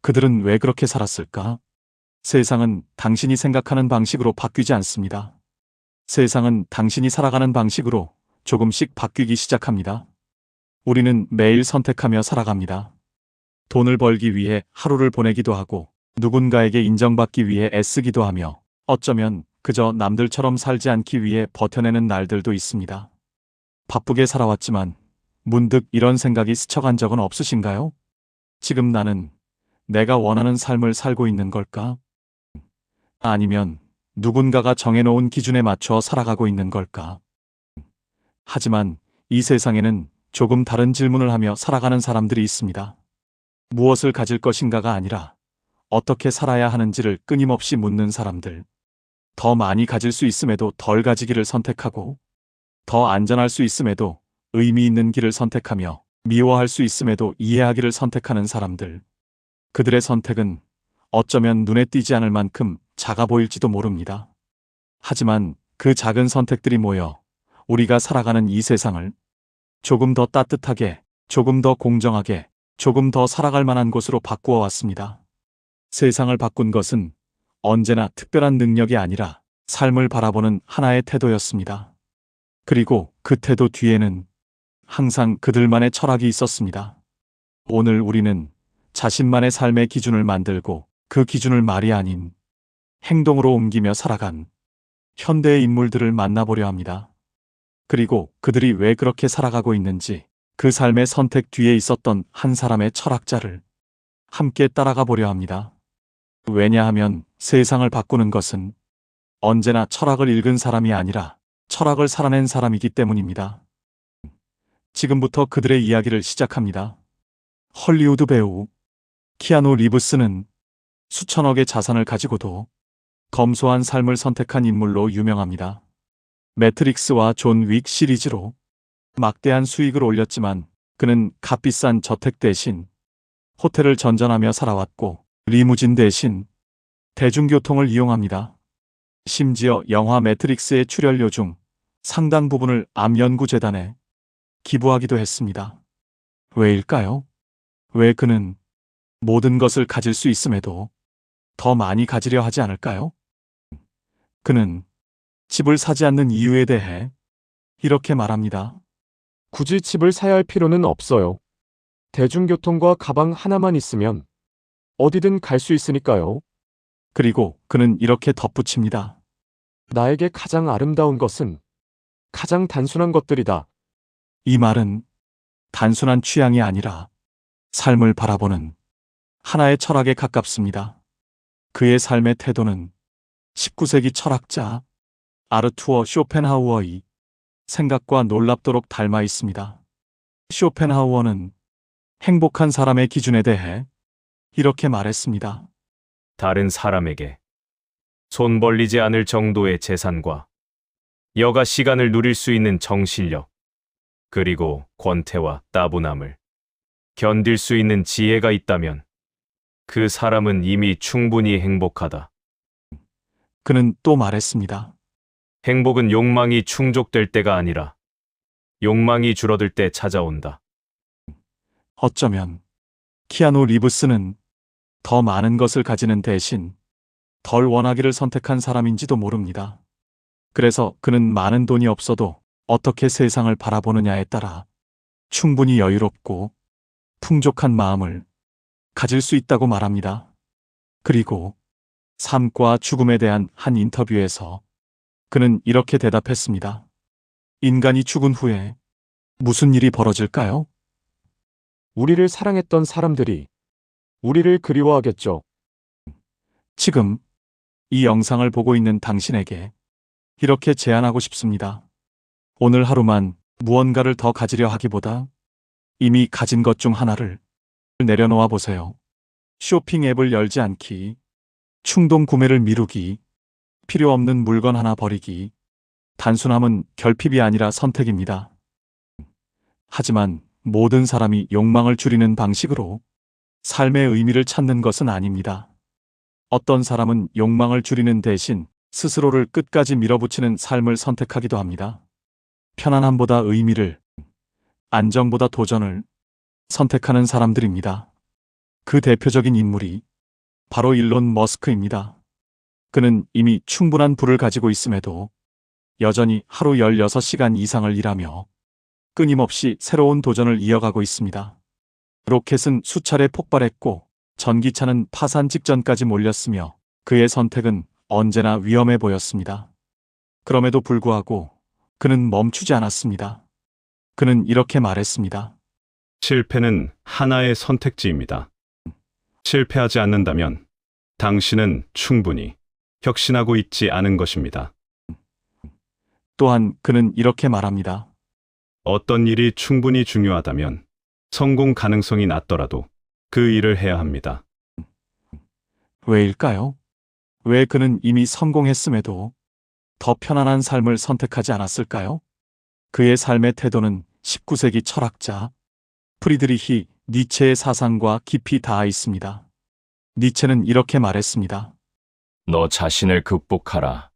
그들은 왜 그렇게 살았을까? 세상은 당신이 생각하는 방식으로 바뀌지 않습니다. 세상은 당신이 살아가는 방식으로 조금씩 바뀌기 시작합니다. 우리는 매일 선택하며 살아갑니다. 돈을 벌기 위해 하루를 보내기도 하고, 누군가에게 인정받기 위해 애쓰기도 하며, 어쩌면 그저 남들처럼 살지 않기 위해 버텨내는 날들도 있습니다. 바쁘게 살아왔지만 문득 이런 생각이 스쳐간 적은 없으신가요? 지금 나는 내가 원하는 삶을 살고 있는 걸까? 아니면 누군가가 정해놓은 기준에 맞춰 살아가고 있는 걸까? 하지만 이 세상에는 조금 다른 질문을 하며 살아가는 사람들이 있습니다. 무엇을 가질 것인가가 아니라 어떻게 살아야 하는지를 끊임없이 묻는 사람들. 더 많이 가질 수 있음에도 덜 가지기를 선택하고, 더 안전할 수 있음에도 의미 있는 길을 선택하며, 미워할 수 있음에도 이해하기를 선택하는 사람들. 그들의 선택은 어쩌면 눈에 띄지 않을 만큼 작아 보일지도 모릅니다. 하지만 그 작은 선택들이 모여 우리가 살아가는 이 세상을 조금 더 따뜻하게, 조금 더 공정하게, 조금 더 살아갈 만한 곳으로 바꾸어 왔습니다. 세상을 바꾼 것은 언제나 특별한 능력이 아니라 삶을 바라보는 하나의 태도였습니다. 그리고 그 태도 뒤에는 항상 그들만의 철학이 있었습니다. 오늘 우리는 자신만의 삶의 기준을 만들고, 그 기준을 말이 아닌 행동으로 옮기며 살아간 현대의 인물들을 만나보려 합니다. 그리고 그들이 왜 그렇게 살아가고 있는지, 그 삶의 선택 뒤에 있었던 한 사람의 철학자를 함께 따라가 보려 합니다. 왜냐하면 세상을 바꾸는 것은 언제나 철학을 읽은 사람이 아니라 철학을 살아낸 사람이기 때문입니다. 지금부터 그들의 이야기를 시작합니다. 헐리우드 배우 키아누 리브스는 수천억의 자산을 가지고도 검소한 삶을 선택한 인물로 유명합니다. 매트릭스와 존 윅 시리즈로 막대한 수익을 올렸지만, 그는 값비싼 저택 대신 호텔을 전전하며 살아왔고, 리무진 대신 대중교통을 이용합니다. 심지어 영화 매트릭스의 출연료 중 상당 부분을 암연구재단에 기부하기도 했습니다. 왜일까요? 왜 그는 모든 것을 가질 수 있음에도 더 많이 가지려 하지 않을까요? 그는 집을 사지 않는 이유에 대해 이렇게 말합니다. 굳이 집을 사야 할 필요는 없어요. 대중교통과 가방 하나만 있으면 어디든 갈 수 있으니까요. 그리고 그는 이렇게 덧붙입니다. 나에게 가장 아름다운 것은 가장 단순한 것들이다. 이 말은 단순한 취향이 아니라 삶을 바라보는 하나의 철학에 가깝습니다. 그의 삶의 태도는 19세기 철학자 아르투어 쇼펜하우어의 생각과 놀랍도록 닮아 있습니다. 쇼펜하우어는 행복한 사람의 기준에 대해 이렇게 말했습니다. 다른 사람에게 손 벌리지 않을 정도의 재산과 여가 시간을 누릴 수 있는 정신력, 그리고 권태와 따분함을 견딜 수 있는 지혜가 있다면 그 사람은 이미 충분히 행복하다. 그는 또 말했습니다. 행복은 욕망이 충족될 때가 아니라 욕망이 줄어들 때 찾아온다. 어쩌면 키아누 리브스는 더 많은 것을 가지는 대신 덜 원하기를 선택한 사람인지도 모릅니다. 그래서 그는 많은 돈이 없어도 어떻게 세상을 바라보느냐에 따라 충분히 여유롭고 풍족한 마음을 가질 수 있다고 말합니다. 그리고 삶과 죽음에 대한 한 인터뷰에서 그는 이렇게 대답했습니다. 인간이 죽은 후에 무슨 일이 벌어질까요? 우리를 사랑했던 사람들이 우리를 그리워하겠죠. 지금 이 영상을 보고 있는 당신에게 이렇게 제안하고 싶습니다. 오늘 하루만 무언가를 더 가지려 하기보다 이미 가진 것 중 하나를 내려놓아 보세요. 쇼핑 앱을 열지 않기, 충동 구매를 미루기, 필요 없는 물건 하나 버리기. 단순함은 결핍이 아니라 선택입니다. 하지만 모든 사람이 욕망을 줄이는 방식으로 삶의 의미를 찾는 것은 아닙니다. 어떤 사람은 욕망을 줄이는 대신 스스로를 끝까지 밀어붙이는 삶을 선택하기도 합니다. 편안함보다 의미를, 안정보다 도전을 선택하는 사람들입니다. 그 대표적인 인물이 바로 일론 머스크입니다. 그는 이미 충분한 부를 가지고 있음에도 여전히 하루 16시간 이상을 일하며 끊임없이 새로운 도전을 이어가고 있습니다. 로켓은 수차례 폭발했고 전기차는 파산 직전까지 몰렸으며 그의 선택은 언제나 위험해 보였습니다. 그럼에도 불구하고 그는 멈추지 않았습니다. 그는 이렇게 말했습니다. 실패는 하나의 선택지입니다. 실패하지 않는다면 당신은 충분히 혁신하고 있지 않은 것입니다. 또한 그는 이렇게 말합니다. 어떤 일이 충분히 중요하다면 성공 가능성이 낮더라도 그 일을 해야 합니다. 왜일까요? 왜 그는 이미 성공했음에도 더 편안한 삶을 선택하지 않았을까요? 그의 삶의 태도는 19세기 철학자 프리드리히 니체의 사상과 깊이 닿아 있습니다. 니체는 이렇게 말했습니다. 너 자신을 극복하라.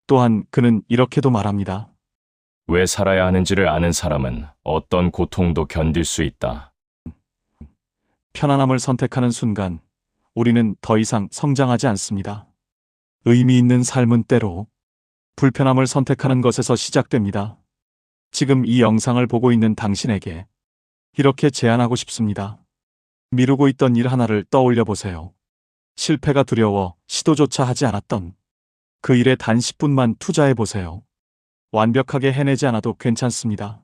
또한 그는 이렇게도 말합니다. 왜 살아야 하는지를 아는 사람은 어떤 고통도 견딜 수 있다. 편안함을 선택하는 순간 우리는 더 이상 성장하지 않습니다. 의미 있는 삶은 때로 불편함을 선택하는 것에서 시작됩니다. 지금 이 영상을 보고 있는 당신에게 이렇게 제안하고 싶습니다. 미루고 있던 일 하나를 떠올려 보세요. 실패가 두려워 시도조차 하지 않았던 그 일에 단 10분만 투자해 보세요. 완벽하게 해내지 않아도 괜찮습니다.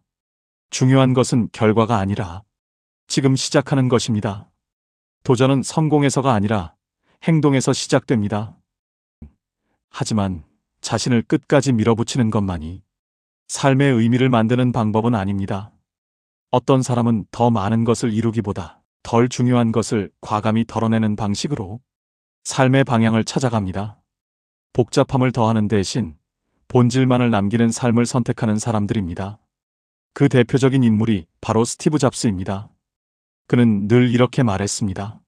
중요한 것은 결과가 아니라 지금 시작하는 것입니다. 도전은 성공에서가 아니라 행동에서 시작됩니다. 하지만 자신을 끝까지 밀어붙이는 것만이 삶의 의미를 만드는 방법은 아닙니다. 어떤 사람은 더 많은 것을 이루기보다 덜 중요한 것을 과감히 덜어내는 방식으로 삶의 방향을 찾아갑니다. 복잡함을 더하는 대신 본질만을 남기는 삶을 선택하는 사람들입니다. 그 대표적인 인물이 바로 스티브 잡스입니다. 그는 늘 이렇게 말했습니다.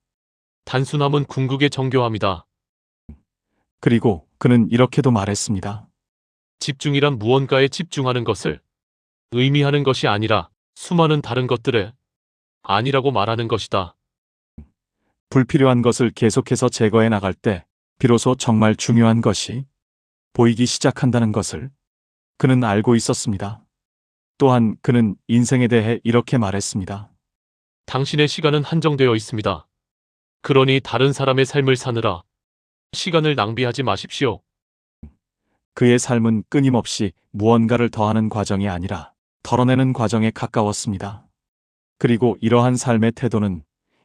단순함은 궁극의 정교함이다. 그리고 그는 이렇게도 말했습니다. 집중이란 무언가에 집중하는 것을 의미하는 것이 아니라 수많은 다른 것들에 아니라고 말하는 것이다. 불필요한 것을 계속해서 제거해 나갈 때 비로소 정말 중요한 것이 보이기 시작한다는 것을 그는 알고 있었습니다. 또한 그는 인생에 대해 이렇게 말했습니다. 당신의 시간은 한정되어 있습니다. 그러니 다른 사람의 삶을 사느라 시간을 낭비하지 마십시오. 그의 삶은 끊임없이 무언가를 더하는 과정이 아니라 덜어내는 과정에 가까웠습니다. 그리고 이러한 삶의 태도는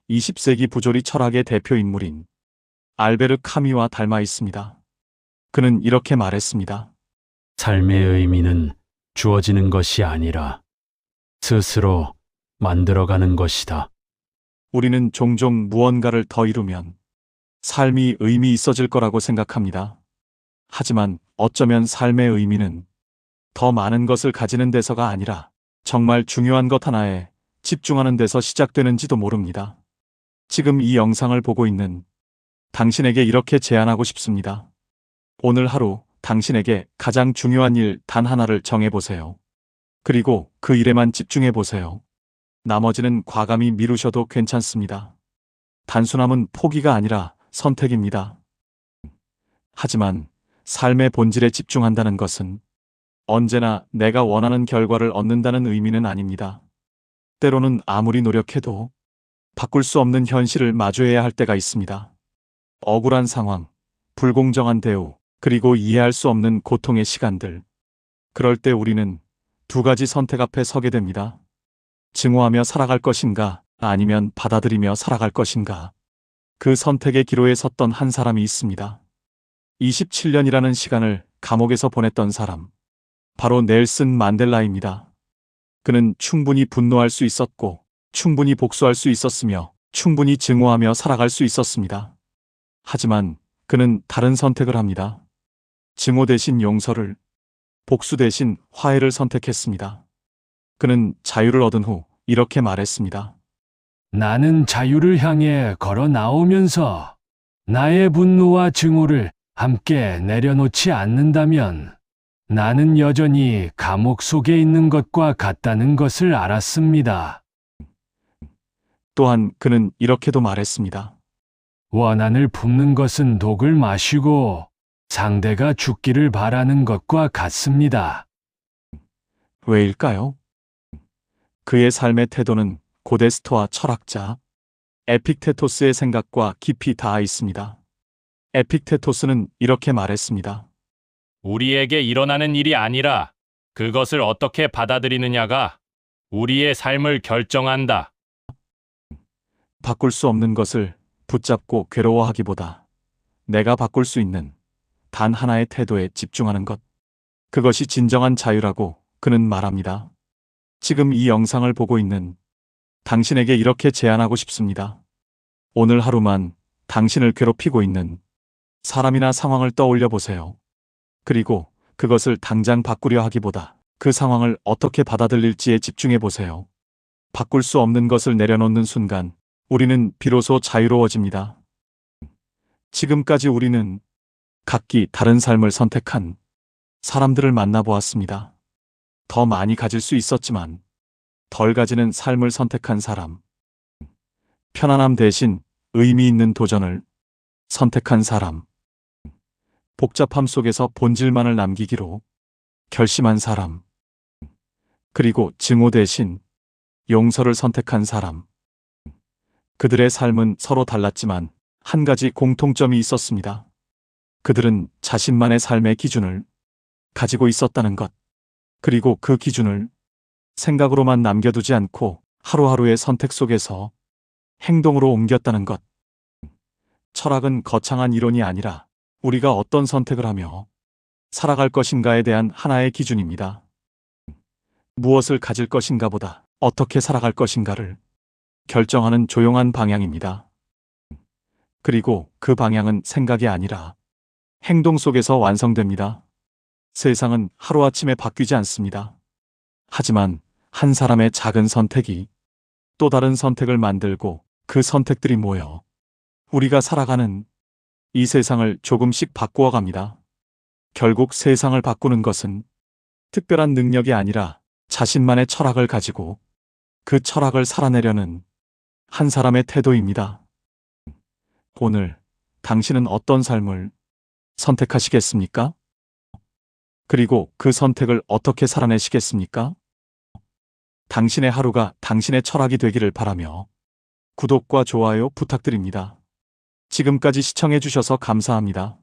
20세기 부조리 철학의 대표 인물인 알베르 카미와 닮아 있습니다. 그는 이렇게 말했습니다. 삶의 의미는 주어지는 것이 아니라 스스로 만들어가는 것이다. 우리는 종종 무언가를 더 이루면 삶이 의미 있어질 거라고 생각합니다. 하지만 어쩌면 삶의 의미는 더 많은 것을 가지는 데서가 아니라 정말 중요한 것 하나에 집중하는 데서 시작되는지도 모릅니다. 지금 이 영상을 보고 있는 당신에게 이렇게 제안하고 싶습니다. 오늘 하루 당신에게 가장 중요한 일 단 하나를 정해보세요. 그리고 그 일에만 집중해보세요. 나머지는 과감히 미루셔도 괜찮습니다. 단순함은 포기가 아니라 선택입니다. 하지만 삶의 본질에 집중한다는 것은 언제나 내가 원하는 결과를 얻는다는 의미는 아닙니다. 때로는 아무리 노력해도 바꿀 수 없는 현실을 마주해야 할 때가 있습니다. 억울한 상황, 불공정한 대우, 그리고 이해할 수 없는 고통의 시간들. 그럴 때 우리는 두 가지 선택 앞에 서게 됩니다. 증오하며 살아갈 것인가, 아니면 받아들이며 살아갈 것인가. 그 선택의 기로에 섰던 한 사람이 있습니다. 27년이라는 시간을 감옥에서 보냈던 사람. 바로 넬슨 만델라입니다. 그는 충분히 분노할 수 있었고, 충분히 복수할 수 있었으며, 충분히 증오하며 살아갈 수 있었습니다. 하지만 그는 다른 선택을 합니다. 증오 대신 용서를, 복수 대신 화해를 선택했습니다. 그는 자유를 얻은 후 이렇게 말했습니다. 나는 자유를 향해 걸어 나오면서 나의 분노와 증오를 함께 내려놓지 않는다면 나는 여전히 감옥 속에 있는 것과 같다는 것을 알았습니다. 또한 그는 이렇게도 말했습니다. 원한을 품는 것은 독을 마시고 상대가 죽기를 바라는 것과 같습니다. 왜일까요? 그의 삶의 태도는 고대 스토아 철학자 에픽테토스의 생각과 깊이 닿아 있습니다. 에픽테토스는 이렇게 말했습니다. 우리에게 일어나는 일이 아니라 그것을 어떻게 받아들이느냐가 우리의 삶을 결정한다. 바꿀 수 없는 것을 붙잡고 괴로워하기보다 내가 바꿀 수 있는 단 하나의 태도에 집중하는 것. 그것이 진정한 자유라고 그는 말합니다. 지금 이 영상을 보고 있는 당신에게 이렇게 제안하고 싶습니다. 오늘 하루만 당신을 괴롭히고 있는 사람이나 상황을 떠올려 보세요. 그리고 그것을 당장 바꾸려 하기보다 그 상황을 어떻게 받아들일지에 집중해 보세요. 바꿀 수 없는 것을 내려놓는 순간 우리는 비로소 자유로워집니다. 지금까지 우리는 각기 다른 삶을 선택한 사람들을 만나보았습니다. 더 많이 가질 수 있었지만 덜 가지는 삶을 선택한 사람. 편안함 대신 의미 있는 도전을 선택한 사람. 복잡함 속에서 본질만을 남기기로 결심한 사람. 그리고 증오 대신 용서를 선택한 사람. 그들의 삶은 서로 달랐지만 한 가지 공통점이 있었습니다. 그들은 자신만의 삶의 기준을 가지고 있었다는 것. 그리고 그 기준을 생각으로만 남겨두지 않고 하루하루의 선택 속에서 행동으로 옮겼다는 것. 철학은 거창한 이론이 아니라 우리가 어떤 선택을 하며 살아갈 것인가에 대한 하나의 기준입니다. 무엇을 가질 것인가 보다 어떻게 살아갈 것인가를 결정하는 조용한 방향입니다. 그리고 그 방향은 생각이 아니라 행동 속에서 완성됩니다. 세상은 하루아침에 바뀌지 않습니다. 하지만 한 사람의 작은 선택이 또 다른 선택을 만들고 그 선택들이 모여 우리가 살아가는 이 세상을 조금씩 바꾸어 갑니다. 결국 세상을 바꾸는 것은 특별한 능력이 아니라 자신만의 철학을 가지고 그 철학을 살아내려는 한 사람의 태도입니다. 오늘 당신은 어떤 삶을 선택하시겠습니까? 그리고 그 선택을 어떻게 살아내시겠습니까? 당신의 하루가 당신의 철학이 되기를 바라며 구독과 좋아요 부탁드립니다. 지금까지 시청해 주셔서 감사합니다.